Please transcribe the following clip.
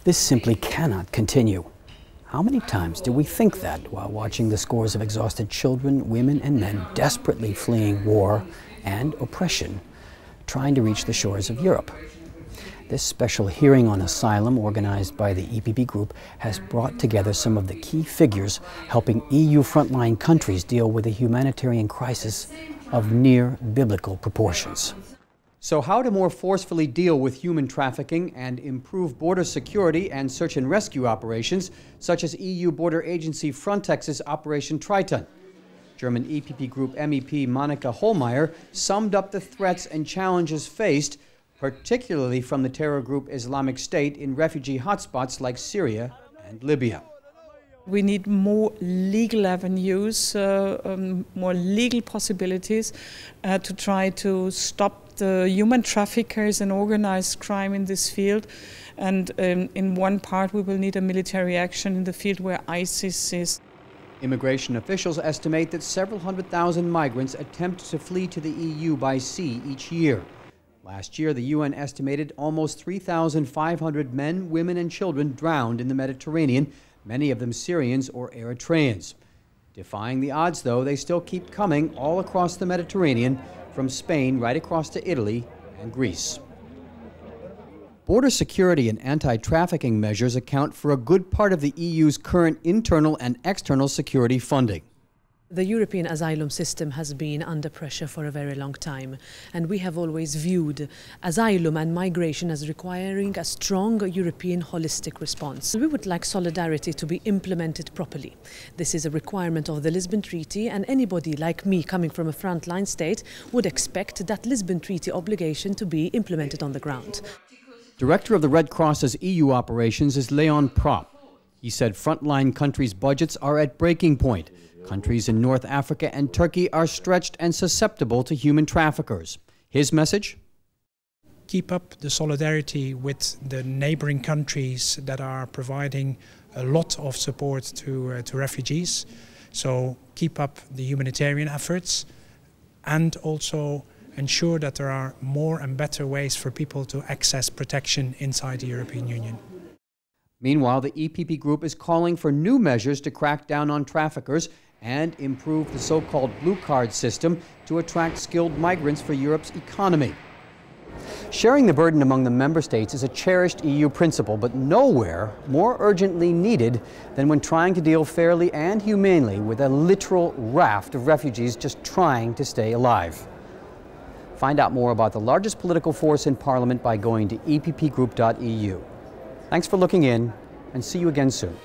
This simply cannot continue. How many times do we think that while watching the scores of exhausted children, women, and men desperately fleeing war and oppression, trying to reach the shores of Europe? This special hearing on asylum, organized by the EPP Group, has brought together some of the key figures helping EU frontline countries deal with a humanitarian crisis of near biblical proportions. So how to more forcefully deal with human trafficking and improve border security and search and rescue operations, such as EU border agency Frontex's Operation Triton. German EPP Group MEP Monika Hohlmeier summed up the threats and challenges faced, particularly from the terror group Islamic State in refugee hotspots like Syria and Libya. We need more legal avenues, more legal possibilities to try to stop the human traffickers and organized crime in this field. And in one part we will need a military action in the field where ISIS is. Immigration officials estimate that several 100,000 migrants attempt to flee to the EU by sea each year. Last year, the UN estimated almost 3,500 men, women, and children drowned in the Mediterranean, many of them Syrians or Eritreans. Defying the odds, though, they still keep coming all across the Mediterranean, from Spain right across to Italy and Greece. Border security and anti-trafficking measures account for a good part of the EU's current internal and external security funding. The European asylum system has been under pressure for a very long time, and we have always viewed asylum and migration as requiring a strong European holistic response. We would like solidarity to be implemented properly. This is a requirement of the Lisbon Treaty, and anybody like me coming from a frontline state would expect that Lisbon Treaty obligation to be implemented on the ground. Director of the Red Cross's EU operations is Leon Propp. He said frontline countries' budgets are at breaking point. Countries in North Africa and Turkey are stretched and susceptible to human traffickers. His message? Keep up the solidarity with the neighboring countries that are providing a lot of support to refugees. So keep up the humanitarian efforts and also ensure that there are more and better ways for people to access protection inside the European Union. Meanwhile, the EPP Group is calling for new measures to crack down on traffickers and improve the so-called blue card system to attract skilled migrants for Europe's economy. Sharing the burden among the member states is a cherished EU principle, but nowhere more urgently needed than when trying to deal fairly and humanely with a literal raft of refugees just trying to stay alive. Find out more about the largest political force in Parliament by going to eppgroup.eu. Thanks for looking in, and see you again soon.